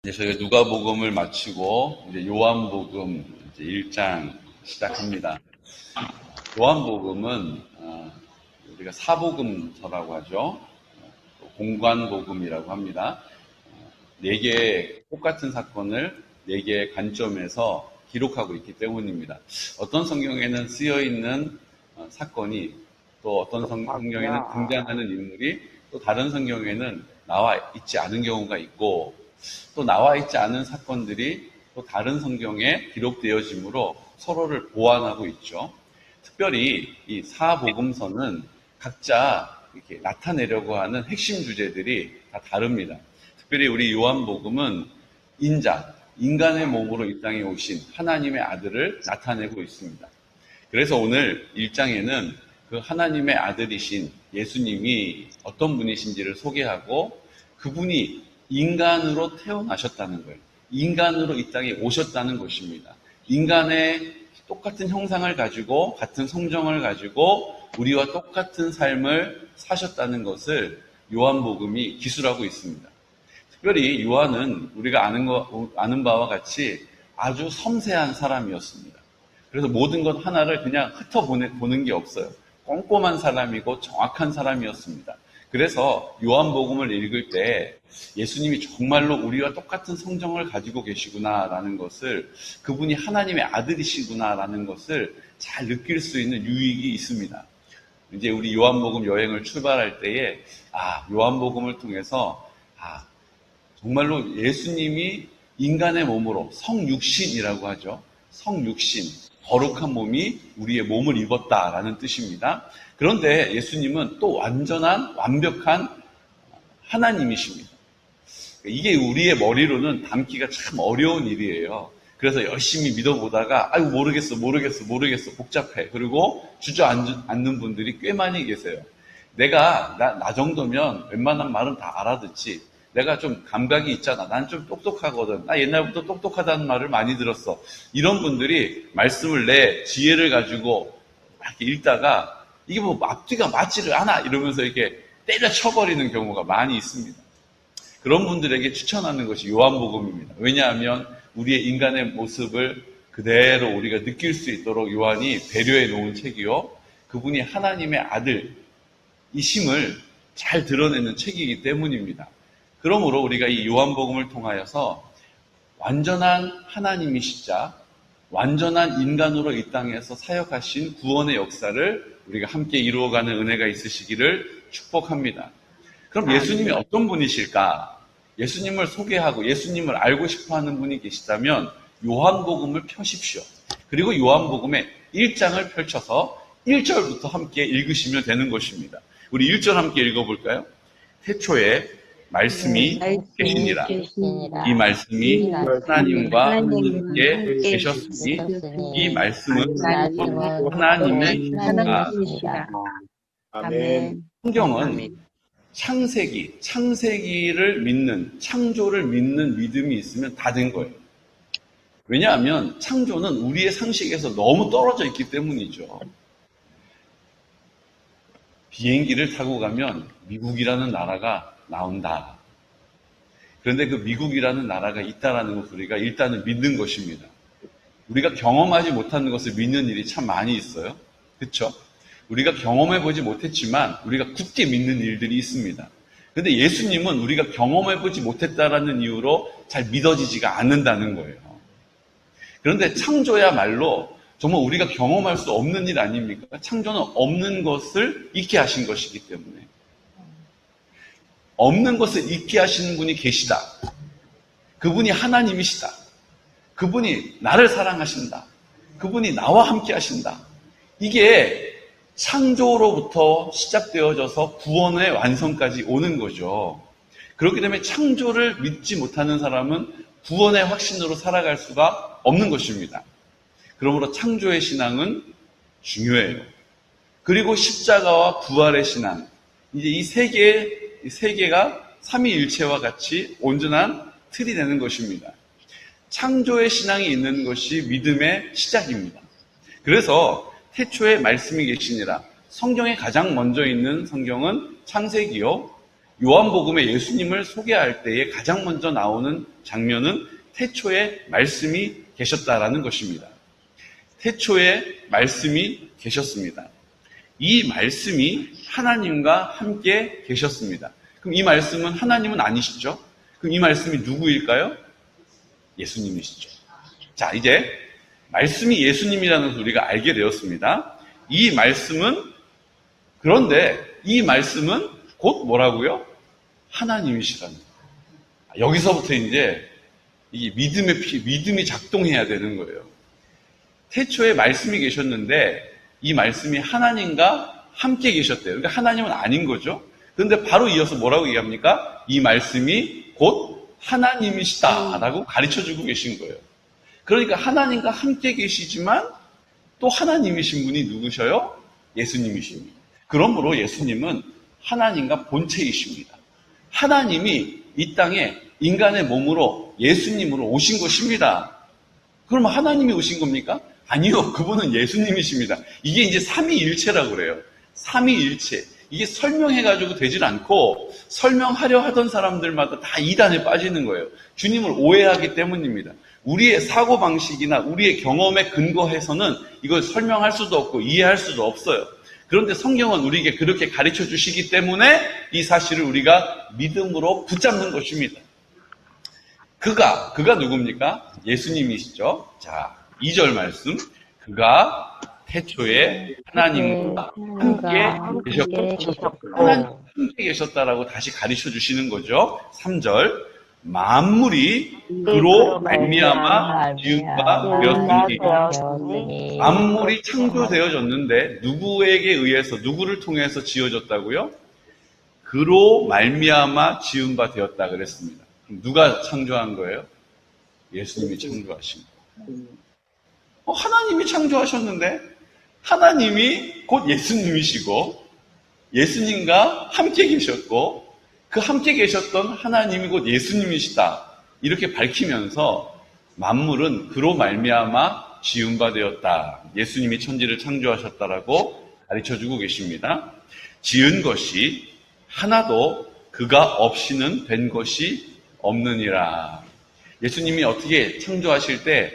이제 저희가 누가복음을 마치고 이제 요한복음 이제 1장 시작합니다. 요한복음은 우리가 사복음서라고 하죠. 공관복음이라고 합니다. 네 개의 똑같은 사건을 네 개의 관점에서 기록하고 있기 때문입니다. 어떤 성경에는 쓰여 있는 사건이 또 어떤 성경에는 등장하는 인물이 또 다른 성경에는 나와 있지 않은 경우가 있고 또 나와 있지 않은 사건들이 또 다른 성경에 기록되어지므로 서로를 보완하고 있죠. 특별히 이 사복음서는 각자 이렇게 나타내려고 하는 핵심 주제들이 다 다릅니다. 특별히 우리 요한복음은 인간의 몸으로 이 땅에 오신 하나님의 아들을 나타내고 있습니다. 그래서 오늘 1장에는 그 하나님의 아들이신 예수님이 어떤 분이신지를 소개하고 그분이 인간으로 태어나셨다는 거예요. 인간으로 이 땅에 오셨다는 것입니다. 인간의 똑같은 형상을 가지고 같은 성정을 가지고 우리와 똑같은 삶을 사셨다는 것을 요한복음이 기술하고 있습니다. 특별히 요한은 우리가 아는 바와 같이 아주 섬세한 사람이었습니다. 그래서 모든 것 하나를 그냥 흩어보는 게 없어요. 꼼꼼한 사람이고 정확한 사람이었습니다. 그래서 요한복음을 읽을 때 예수님이 정말로 우리와 똑같은 성정을 가지고 계시구나라는 것을, 그분이 하나님의 아들이시구나라는 것을 잘 느낄 수 있는 유익이 있습니다. 이제 우리 요한복음 여행을 출발할 때에 요한복음을 통해서 정말로 예수님이 인간의 몸으로 성육신이라고 하죠. 성육신, 거룩한 몸이 우리의 몸을 입었다라는 뜻입니다. 그런데 예수님은 또 완벽한 하나님이십니다. 이게 우리의 머리로는 담기가 참 어려운 일이에요. 그래서 열심히 믿어보다가 모르겠어 복잡해. 그리고 주저앉는 분들이 꽤 많이 계세요. 나 정도면 웬만한 말은 다 알아듣지. 내가 좀 감각이 있잖아. 난 좀 똑똑하거든. 나 옛날부터 똑똑하다는 말을 많이 들었어. 이런 분들이 말씀을 내 지혜를 가지고 막 읽다가 이게 앞뒤가 맞지를 않아 이러면서 이렇게 때려쳐버리는 경우가 많이 있습니다. 그런 분들에게 추천하는 것이 요한복음입니다. 왜냐하면 우리의 인간의 모습을 그대로 우리가 느낄 수 있도록 요한이 배려해 놓은 책이요, 그분이 하나님의 아들이심을 잘 드러내는 책이기 때문입니다. 그러므로 우리가 이 요한복음을 통하여서 완전한 하나님이시자 완전한 인간으로 이 땅에서 사역하신 구원의 역사를 우리가 함께 이루어가는 은혜가 있으시기를 축복합니다. 그럼 예수님이 어떤 분이실까? 예수님을 소개하고 예수님을 알고 싶어하는 분이 계시다면 요한복음을 펴십시오. 그리고 요한복음의 1장을 펼쳐서 1절부터 함께 읽으시면 되는 것입니다. 우리 1절 함께 읽어볼까요? 태초에 말씀이 계시니라. 이 말씀이 하나님과 함께 계셨으니 이 말씀은 하나님이시다. 아멘. 성경은 창세기를 믿는, 창조를 믿는 믿음이 있으면 다 된 거예요. 왜냐하면 창조는 우리의 상식에서 너무 떨어져 있기 때문이죠. 비행기를 타고 가면 미국이라는 나라가 나온다. 그런데 그 미국이라는 나라가 있다라는 것을 우리가 일단은 믿는 것입니다. 우리가 경험하지 못하는 것을 믿는 일이 참 많이 있어요. 그렇죠? 우리가 경험해보지 못했지만 우리가 굳게 믿는 일들이 있습니다. 그런데 예수님은 우리가 경험해보지 못했다라는 이유로 잘 믿어지지가 않는다는 거예요. 그런데 창조야말로 정말 우리가 경험할 수 없는 일 아닙니까? 창조는 없는 것을 있게 하신 것이기 때문에. 없는 것을 있게 하시는 분이 계시다. 그분이 하나님이시다. 그분이 나를 사랑하신다. 그분이 나와 함께 하신다. 이게 창조로부터 시작되어져서 구원의 완성까지 오는 거죠. 그렇기 때문에 창조를 믿지 못하는 사람은 구원의 확신으로 살아갈 수가 없는 것입니다. 그러므로 창조의 신앙은 중요해요. 그리고 십자가와 부활의 신앙, 이제 이 세 개가 삼위일체와 같이 온전한 틀이 되는 것입니다. 창조의 신앙이 있는 것이 믿음의 시작입니다. 그래서 태초에 말씀이 계시니라. 성경에 가장 먼저 있는 성경은 창세기요. 요한복음에 예수님을 소개할 때에 가장 먼저 나오는 장면은 태초에 말씀이 계셨다라는 것입니다. 태초에 말씀이 계셨습니다. 이 말씀이 하나님과 함께 계셨습니다. 그럼 이 말씀은 하나님은 아니시죠? 그럼 이 말씀이 누구일까요? 예수님이시죠. 자, 이제 말씀이 예수님이라는 것을 우리가 알게 되었습니다. 이 말씀은, 그런데 이 말씀은 곧 뭐라고요? 하나님이시라는 거예요. 여기서부터 이제 이 믿음이 작동해야 되는 거예요. 태초에 말씀이 계셨는데 이 말씀이 하나님과 함께 계셨대요. 그러니까 하나님은 아닌 거죠. 그런데 바로 이어서 뭐라고 얘기합니까? 이 말씀이 곧 하나님이시다라고 가르쳐주고 계신 거예요. 그러니까 하나님과 함께 계시지만 또 하나님이신 분이 누구셔요? 예수님이십니다. 그러므로 예수님은 하나님과 본체이십니다. 하나님이 이 땅에 인간의 몸으로 예수님으로 오신 것입니다. 그러면 하나님이 오신 겁니까? 아니요. 그분은 예수님이십니다. 이게 이제 삼위일체라고 그래요. 삼위일체. 이게 설명해가지고 되질 않고 설명하려 하던 사람들마다 다 이단에 빠지는 거예요. 주님을 오해하기 때문입니다. 우리의 사고방식이나 우리의 경험에 근거해서는 이걸 설명할 수도 없고 이해할 수도 없어요. 그런데 성경은 우리에게 그렇게 가르쳐 주시기 때문에 이 사실을 우리가 믿음으로 붙잡는 것입니다. 그가 누굽니까? 예수님이시죠. 자, 2절 말씀. 그가 태초에 하나님과 함께 계셨고, 하나님과 함께 계셨다라고 다시 가르쳐 주시는 거죠. 3절. 만물이 그로 말미암아 지음바 되었으니. 만물이 창조되어졌는데 누구에게 의해서, 누구를 통해서 지어졌다고요? 그로 말미암아 지음바 되었다 그랬습니다. 그럼 누가 창조한 거예요? 예수님이 창조하신 거예요. 하나님이 창조하셨는데 하나님이 곧 예수님이시고 예수님과 함께 계셨고 그 함께 계셨던 하나님이 곧 예수님이시다. 이렇게 밝히면서 만물은 그로 말미암아 지은 바 되었다. 예수님이 천지를 창조하셨다라고 가르쳐주고 계십니다. 지은 것이 하나도 그가 없이는 된 것이 없느니라. 예수님이 어떻게 창조하실 때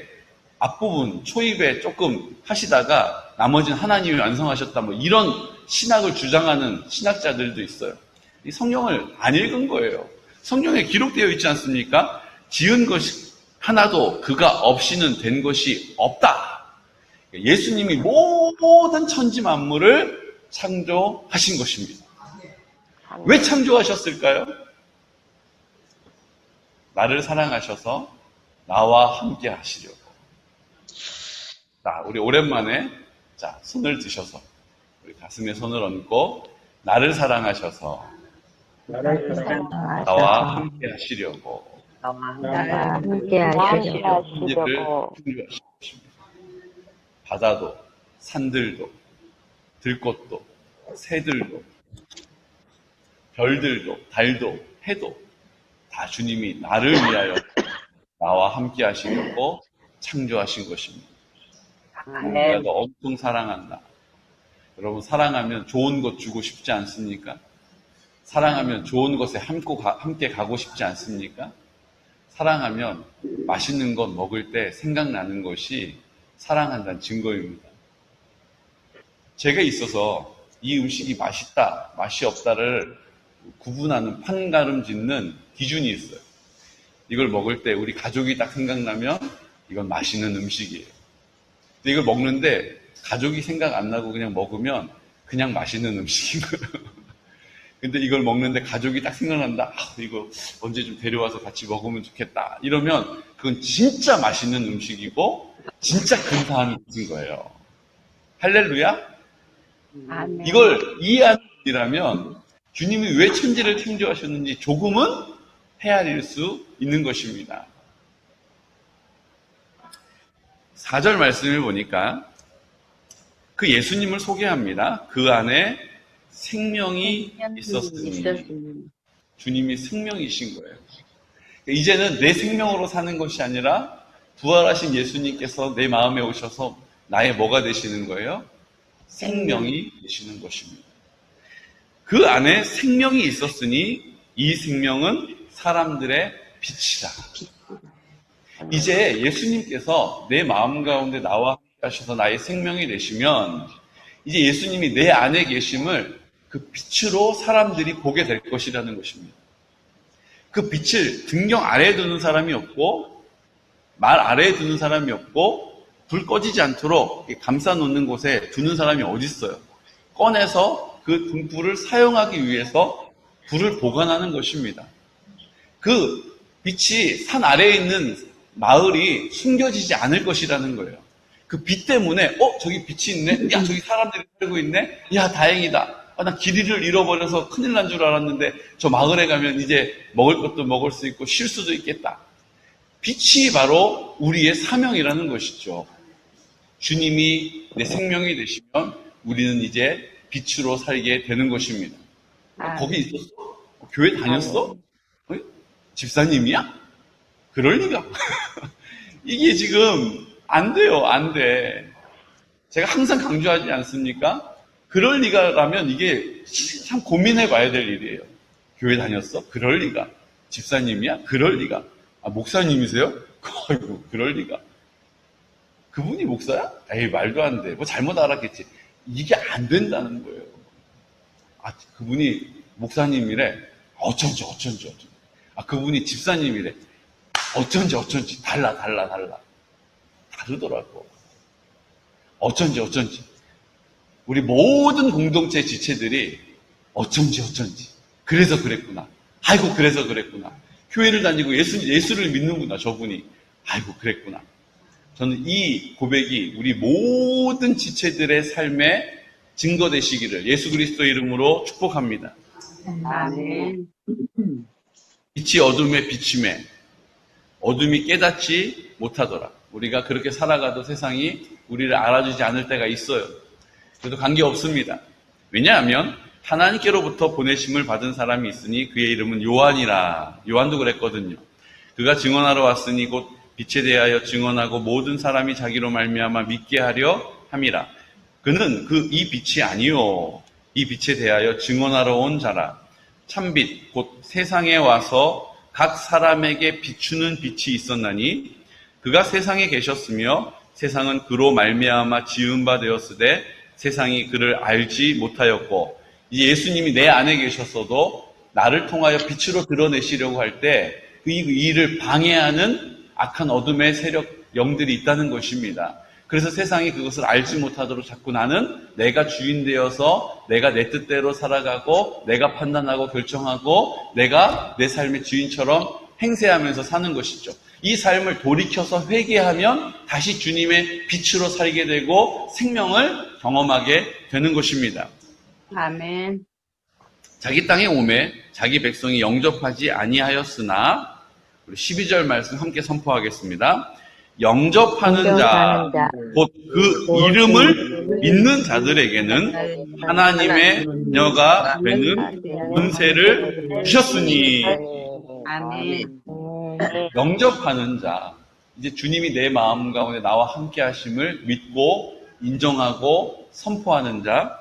앞부분 초입에 조금 하시다가 나머지는 하나님이 완성하셨다. 뭐 이런 신학을 주장하는 신학자들도 있어요. 이 성경을 안 읽은 거예요. 성경에 기록되어 있지 않습니까? 지은 것이 하나도 그가 없이는 된 것이 없다. 예수님이 모든 천지 만물을 창조하신 것입니다. 왜 창조하셨을까요? 나를 사랑하셔서 나와 함께 하시려고. 자, 우리 오랜만에 손을 드셔서 우리 가슴에 손을 얹고 나를 사랑하셔서 나와 함께 하시려고 천지를 창조하셨습니다. 바다도 산들도 들꽃도 새들도 별들도 달도 해도 다 주님이 나를 위하여 나와 함께 하시려고 창조하신 것입니다. 내가 너 엄청 사랑한다. 여러분, 사랑하면 좋은 것 주고 싶지 않습니까? 사랑하면 좋은 것에 함께 가고 싶지 않습니까? 사랑하면 맛있는 것 먹을 때 생각나는 것이 사랑한다는 증거입니다. 제가 있어서 이 음식이 맛있다, 맛이 없다를 구분하는 판가름 짓는 기준이 있어요. 이걸 먹을 때 우리 가족이 딱 생각나면 이건 맛있는 음식이에요. 근데 이걸 먹는데 가족이 생각 안 나고 그냥 먹으면 그냥 맛있는 음식인 거예요. 근데 이걸 먹는데 가족이 딱 생각난다. 이거 언제 좀 데려와서 같이 먹으면 좋겠다. 이러면 그건 진짜 맛있는 음식이고 진짜 근사함이 있는 거예요. 할렐루야? 아멘. 이걸 이해하는 분이라면 주님이 왜 천지를 창조하셨는지 조금은 헤아릴 수 있는 것입니다. 4절 말씀을 보니까 그 예수님을 소개합니다. 그 안에 생명이 있었으니. 주님이 생명이신 거예요. 이제는 내 생명으로 사는 것이 아니라 부활하신 예수님께서 내 마음에 오셔서 나의 뭐가 되시는 거예요? 생명이 되시는 것입니다. 그 안에 생명이 있었으니 이 생명은 사람들의 빛이다. 이제 예수님께서 내 마음 가운데 나와 함께 하셔서 나의 생명이 되시면 이제 예수님이 내 안에 계심을 그 빛으로 사람들이 보게 될 것이라는 것입니다. 그 빛을 등경 아래에 두는 사람이 없고 말 아래에 두는 사람이 없고 불 꺼지지 않도록 감싸 놓는 곳에 두는 사람이 어디 있어요? 꺼내서 그 등불을 사용하기 위해서 불을 보관하는 것입니다. 그 빛이 산 아래에 있는 마을이 숨겨지지 않을 것이라는 거예요. 그 빛 때문에 저기 빛이 있네? 야, 저기 사람들이 살고 있네? 야, 다행이다. 나 길이를 잃어버려서 큰일 난 줄 알았는데 저 마을에 가면 이제 먹을 것도 먹을 수 있고 쉴 수도 있겠다. 빛이 바로 우리의 사명이라는 것이죠. 주님이 내 생명이 되시면 우리는 이제 빛으로 살게 되는 것입니다. 거기 있었어? 교회 다녔어? 집사님이야? 그럴 리가. 이게 지금 안 돼요. 안 돼. 제가 항상 강조하지 않습니까? 그럴 리가라면 이게 참 고민해 봐야 될 일이에요. 교회 다녔어? 그럴 리가. 집사님이야? 그럴 리가. 목사님이세요? 아이고, 그럴 리가. 그분이 목사야? 에이, 말도 안 돼. 뭐 잘못 알았겠지. 이게 안 된다는 거예요. 그분이 목사님이래. 어쩐지. 그분이 집사님이래. 어쩐지. 달라. 다르더라고. 어쩐지. 우리 모든 공동체 지체들이 어쩐지. 그래서 그랬구나. 아이고, 그래서 그랬구나. 교회를 다니고 예수를 믿는구나, 저분이. 아이고, 그랬구나. 저는 이 고백이 우리 모든 지체들의 삶에 증거되시기를 예수 그리스도의 이름으로 축복합니다. 아멘. 빛이 어둠에 비침에 어둠이 깨닫지 못하더라. 우리가 그렇게 살아가도 세상이 우리를 알아주지 않을 때가 있어요. 그래도 관계없습니다. 왜냐하면 하나님께로부터 보내심을 받은 사람이 있으니 그의 이름은 요한이라. 요한도 그랬거든요. 그가 증언하러 왔으니 곧 빛에 대하여 증언하고 모든 사람이 자기로 말미암아 믿게 하려 함이라. 그는 이 빛이 아니요 이 빛에 대하여 증언하러 온 자라. 참빛 곧 세상에 와서 각 사람에게 비추는 빛이 있었나니 그가 세상에 계셨으며 세상은 그로 말미암아 지은 바 되었으되 세상이 그를 알지 못하였고, 이 예수님이 내 안에 계셨어도 나를 통하여 빛으로 드러내시려고 할 때 그 일을 방해하는 악한 어둠의 세력 영들이 있다는 것입니다. 그래서 세상이 그것을 알지 못하도록 자꾸 나는 내가 주인 되어서 내가 내 뜻대로 살아가고 내가 판단하고 결정하고 내가 내 삶의 주인처럼 행세하면서 사는 것이죠. 이 삶을 돌이켜서 회개하면 다시 주님의 빛으로 살게 되고 생명을 경험하게 되는 것입니다. 아멘. 자기 땅에 오매 자기 백성이 영접하지 아니하였으나 우리 12절 말씀 함께 선포하겠습니다. 영접하는 자, 곧 그 이름을 믿는 자들에게는 하나님의 자녀가 되는 권세를 주셨으니. 아멘. 영접하는 자, 이제 주님이 내 마음 가운데 나와 함께 하심을 믿고 인정하고 선포하는 자,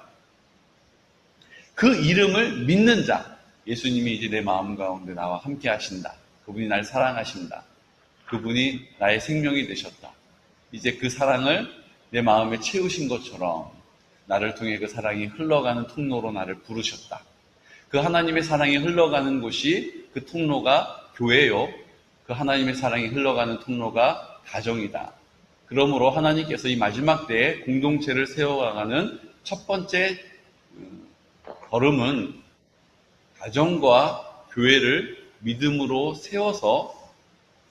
그 이름을 믿는 자, 예수님이 이제 내 마음 가운데 나와 함께 하신다. 그분이 날 사랑하신다. 그분이 나의 생명이 되셨다. 이제 그 사랑을 내 마음에 채우신 것처럼 나를 통해 그 사랑이 흘러가는 통로로 나를 부르셨다. 그 하나님의 사랑이 흘러가는 곳이 그 통로가 교회요. 그 하나님의 사랑이 흘러가는 통로가 가정이다. 그러므로 하나님께서 이 마지막 때에 공동체를 세워가는 첫 번째 걸음은 가정과 교회를 믿음으로 세워서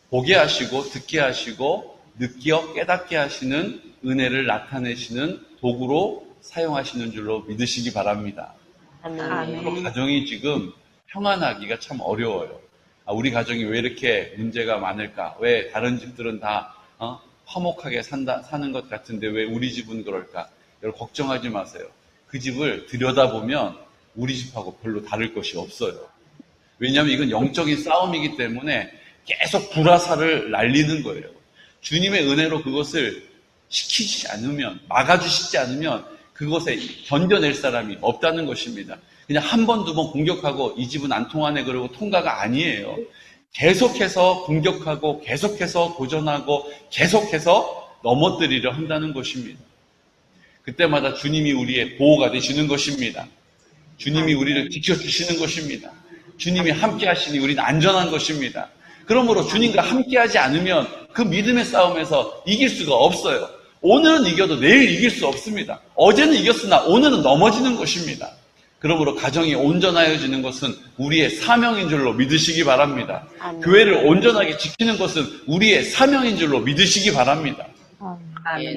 보게 하시고 듣게 하시고 느끼어 깨닫게 하시는 은혜를 나타내시는 도구로 사용하시는 줄로 믿으시기 바랍니다. 아멘. 가정이 지금 평안하기가 참 어려워요. 우리 가정이 왜 이렇게 문제가 많을까? 왜 다른 집들은 다 화목하게 사는 것 같은데 왜 우리 집은 그럴까? 여러분 걱정하지 마세요. 그 집을 들여다보면 우리 집하고 별로 다를 것이 없어요. 왜냐하면 이건 영적인 싸움이기 때문에 계속 불화살을 날리는 거예요. 주님의 은혜로 그것을 시키지 않으면, 막아주시지 않으면 그것에 견뎌낼 사람이 없다는 것입니다. 그냥 한 번, 두 번 공격하고 이 집은 안 통하네 그러고 통과가 아니에요. 계속해서 공격하고 계속해서 도전하고 계속해서 넘어뜨리려 한다는 것입니다. 그때마다 주님이 우리의 보호가 되시는 것입니다. 주님이 우리를 지켜주시는 것입니다. 주님이 함께 하시니 우리는 안전한 것입니다. 그러므로 주님과 함께하지 않으면 그 믿음의 싸움에서 이길 수가 없어요. 오늘은 이겨도 내일 이길 수 없습니다. 어제는 이겼으나 오늘은 넘어지는 것입니다. 그러므로 가정이 온전하여지는 것은 우리의 사명인 줄로 믿으시기 바랍니다. 교회를 온전하게 지키는 것은 우리의 사명인 줄로 믿으시기 바랍니다.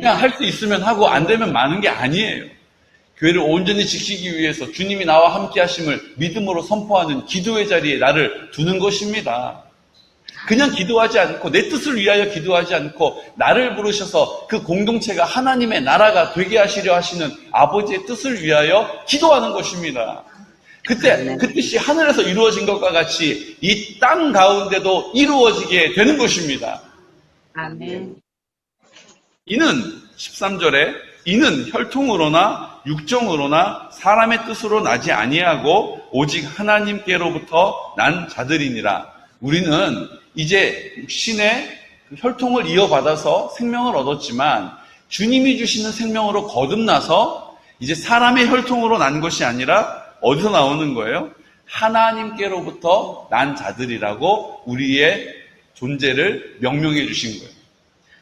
그냥 할 수 있으면 하고 안 되면 마는 게 아니에요. 교회를 온전히 지키기 위해서 주님이 나와 함께 하심을 믿음으로 선포하는 기도의 자리에 나를 두는 것입니다. 그냥 기도하지 않고 내 뜻을 위하여 기도하지 않고 나를 부르셔서 그 공동체가 하나님의 나라가 되게 하시려 하시는 아버지의 뜻을 위하여 기도하는 것입니다. 그때 그 뜻이 하늘에서 이루어진 것과 같이 이 땅 가운데도 이루어지게 되는 것입니다. 아멘. 이는 13절에 이는 혈통으로나 육정으로나 사람의 뜻으로 나지 아니하고 오직 하나님께로부터 난 자들이니라. 우리는 이제 육신의 혈통을 이어받아서 생명을 얻었지만 주님이 주시는 생명으로 거듭나서 이제 사람의 혈통으로 난 것이 아니라 어디서 나오는 거예요? 하나님께로부터 난 자들이라고 우리의 존재를 명명해 주신 거예요.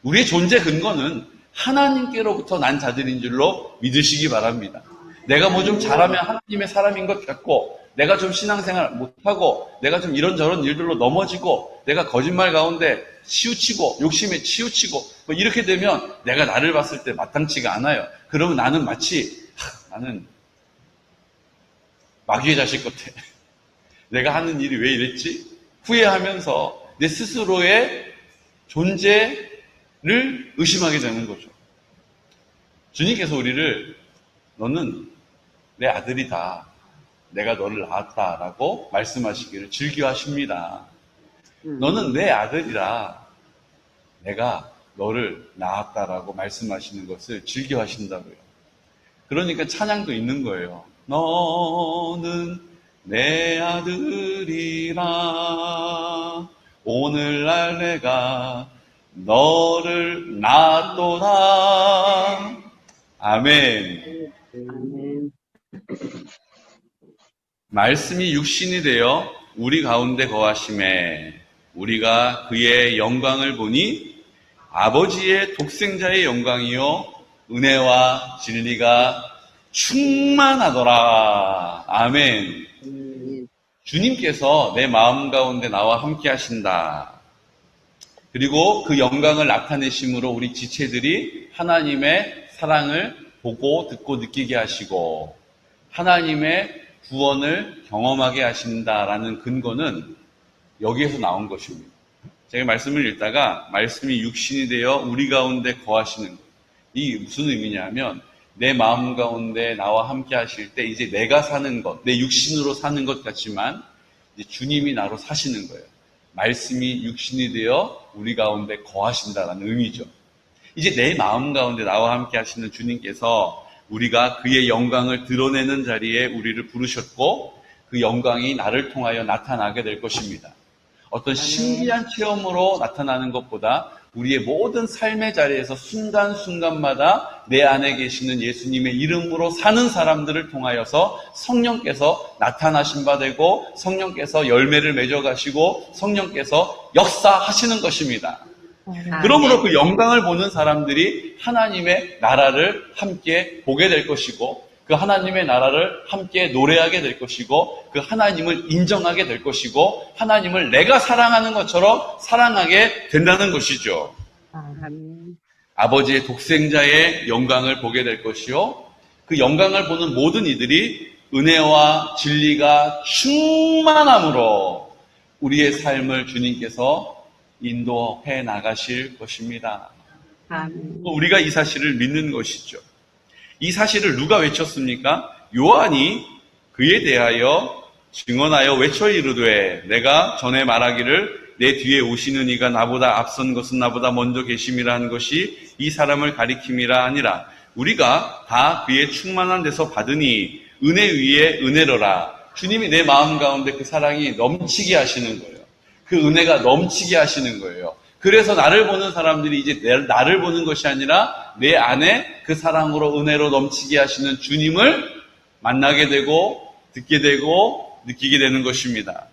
우리의 존재 근거는 하나님께로부터 난 자들인 줄로 믿으시기 바랍니다. 내가 뭐 좀 잘하면 하나님의 사람인 것 같고 내가 좀 신앙생활 못하고 내가 좀 이런저런 일들로 넘어지고 내가 거짓말 가운데 치우치고 욕심에 치우치고 뭐 이렇게 되면 내가 나를 봤을 때 마땅치가 않아요. 그러면 나는 마치 나는 마귀의 자식 같아. 내가 하는 일이 왜 이랬지? 후회하면서 내 스스로의 존재를 의심하게 되는 거죠. 주님께서 우리를 너는 내 아들이다. 내가 너를 낳았다라고 말씀하시기를 즐겨하십니다. 너는 내 아들이라 내가 너를 낳았다라고 말씀하시는 것을 즐겨하신다고요. 그러니까 찬양도 있는 거예요. 너는 내 아들이라 오늘날 내가 너를 낳았도다. 아멘. 아멘. 말씀이 육신이 되어 우리 가운데 거하심에 우리가 그의 영광을 보니 아버지의 독생자의 영광이요 은혜와 진리가 충만하더라. 아멘. 주님께서 내 마음 가운데 나와 함께 하신다. 그리고 그 영광을 나타내심으로 우리 지체들이 하나님의 사랑을 보고 듣고 느끼게 하시고 하나님의 구원을 경험하게 하신다라는 근거는 여기에서 나온 것입니다. 제가 말씀을 읽다가 말씀이 육신이 되어 우리 가운데 거하시는 것. 이게 무슨 의미냐면 내 마음 가운데 나와 함께 하실 때 이제 내가 사는 것, 내 육신으로 사는 것 같지만 이제 주님이 나로 사시는 거예요. 말씀이 육신이 되어 우리 가운데 거하신다라는 의미죠. 이제 내 마음 가운데 나와 함께 하시는 주님께서 우리가 그의 영광을 드러내는 자리에 우리를 부르셨고 그 영광이 나를 통하여 나타나게 될 것입니다. 어떤 신기한 체험으로 나타나는 것보다 우리의 모든 삶의 자리에서 순간순간마다 내 안에 계시는 예수님의 이름으로 사는 사람들을 통하여서 성령께서 나타나신 바 되고 성령께서 열매를 맺어가시고 성령께서 역사하시는 것입니다. 그러므로 그 영광을 보는 사람들이 하나님의 나라를 함께 보게 될 것이고 그 하나님의 나라를 함께 노래하게 될 것이고 그 하나님을 인정하게 될 것이고 하나님을 내가 사랑하는 것처럼 사랑하게 된다는 것이죠. 아멘. 아버지의 독생자의 영광을 보게 될 것이요 그 영광을 보는 모든 이들이 은혜와 진리가 충만함으로 우리의 삶을 주님께서 인도해 나가실 것입니다. 아멘. 우리가 이 사실을 믿는 것이죠. 이 사실을 누가 외쳤습니까? 요한이 그에 대하여 증언하여 외쳐 이르되 내가 전에 말하기를 내 뒤에 오시는 이가 나보다 앞선 것은 나보다 먼저 계심이라 한 것이 이 사람을 가리킴이라 하니라. 우리가 다 그의 충만한 데서 받으니 은혜 위에 은혜로라. 주님이 내 마음 가운데 그 사랑이 넘치게 하시는 거예요. 그 은혜가 넘치게 하시는 거예요. 그래서 나를 보는 사람들이 이제 나를 보는 것이 아니라 내 안에 그 사랑으로 은혜로 넘치게 하시는 주님을 만나게 되고 듣게 되고 느끼게 되는 것입니다.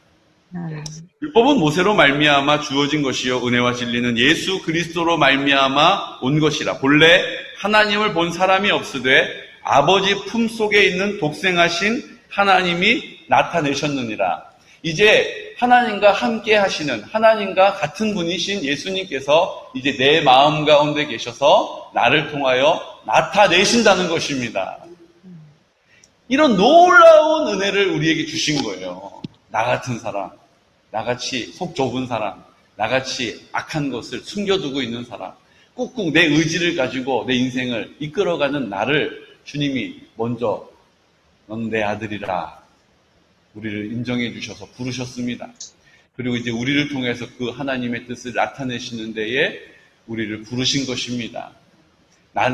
율법은 모세로 말미암아 주어진 것이요 은혜와 진리는 예수 그리스도로 말미암아 온 것이라. 본래 하나님을 본 사람이 없으되 아버지 품속에 있는 독생하신 하나님이 나타내셨느니라. 이제 하나님과 함께 하시는, 하나님과 같은 분이신 예수님께서 이제 내 마음 가운데 계셔서 나를 통하여 나타내신다는 것입니다. 이런 놀라운 은혜를 우리에게 주신 거예요. 나 같은 사람, 나같이 속 좁은 사람, 나같이 악한 것을 숨겨두고 있는 사람, 꾹꾹 내 의지를 가지고 내 인생을 이끌어가는 나를 주님이 먼저 넌 내 아들이라 우리를 인정해 주셔서 부르셨습니다. 그리고 이제 우리를 통해서 그 하나님의 뜻을 나타내시는 데에 우리를 부르신 것입니다.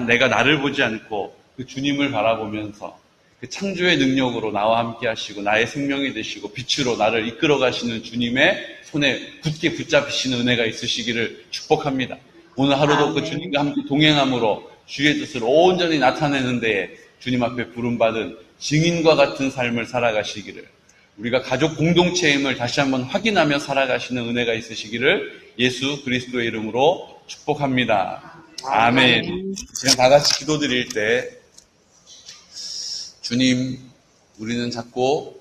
내가 나를 보지 않고 그 주님을 바라보면서 그 창조의 능력으로 나와 함께 하시고 나의 생명이 되시고 빛으로 나를 이끌어 가시는 주님의 손에 굳게 붙잡히시는 은혜가 있으시기를 축복합니다. 오늘 하루도 그 주님과 함께 동행함으로 주의 뜻을 온전히 나타내는 데에 주님 앞에 부름받은 증인과 같은 삶을 살아가시기를, 우리가 가족 공동체임을 다시 한번 확인하며 살아가시는 은혜가 있으시기를 예수 그리스도의 이름으로 축복합니다. 아멘. 그냥 다 같이 기도드릴 때 주님, 우리는 자꾸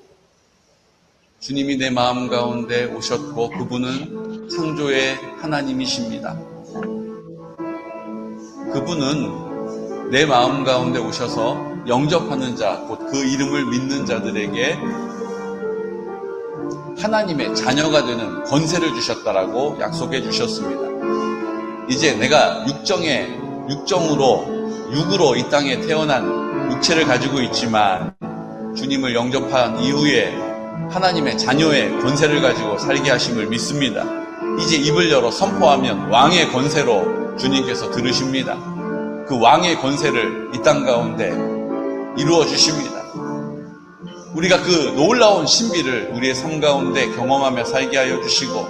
주님이 내 마음 가운데 오셨고 그분은 창조의 하나님이십니다. 그분은 내 마음 가운데 오셔서 영접하는 자, 곧 그 이름을 믿는 자들에게 하나님의 자녀가 되는 권세를 주셨다라고 약속해 주셨습니다. 이제 내가 육으로 이 땅에 태어난 육체를 가지고 있지만 주님을 영접한 이후에 하나님의 자녀의 권세를 가지고 살게 하심을 믿습니다. 이제 입을 열어 선포하면 왕의 권세로 주님께서 들으십니다. 그 왕의 권세를 이 땅 가운데 이루어 주십니다. 우리가 그 놀라운 신비를 우리의 삶 가운데 경험하며 살게 하여 주시고,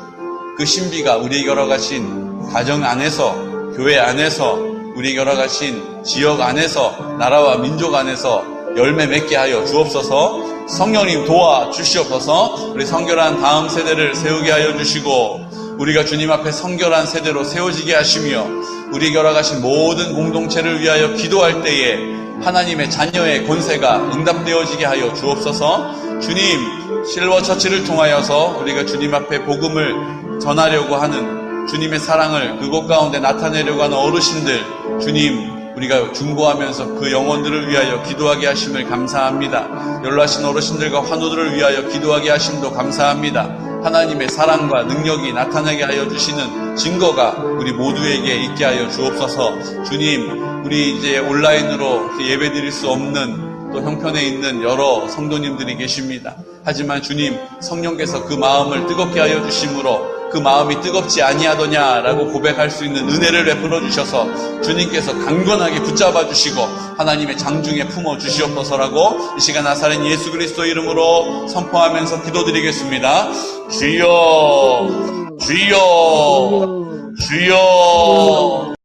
그 신비가 우리에게 허락하신 가정 안에서, 교회 안에서, 우리에게 허락하신 지역 안에서, 나라와 민족 안에서 열매 맺게 하여 주옵소서. 성령님 도와 주시옵소서. 우리 성결한 다음 세대를 세우게 하여 주시고, 우리가 주님 앞에 성결한 세대로 세워지게 하시며, 우리에게 허락하신 모든 공동체를 위하여 기도할 때에 하나님의 자녀의 권세가 응답되어지게 하여 주옵소서. 주님, 실버처치를 통하여서 우리가 주님 앞에 복음을 전하려고 하는 주님의 사랑을 그곳 가운데 나타내려고 하는 어르신들, 주님, 우리가 중보하면서 그 영혼들을 위하여 기도하게 하심을 감사합니다. 연로하신 어르신들과 환우들을 위하여 기도하게 하심도 감사합니다. 하나님의 사랑과 능력이 나타나게 하여 주시는 증거가 우리 모두에게 있게 하여 주옵소서. 주님, 우리 이제 온라인으로 예배 드릴 수 없는 또 형편에 있는 여러 성도님들이 계십니다. 하지만 주님, 성령께서 그 마음을 뜨겁게 하여 주심으로 그 마음이 뜨겁지 아니하더냐라고 고백할 수 있는 은혜를 베풀어 주셔서 주님께서 강건하게 붙잡아 주시고 하나님의 장중에 품어 주시옵소서라고 이 시간 나사렛 예수 그리스도 이름으로 선포하면서 기도드리겠습니다. 주여, 주여, 주여.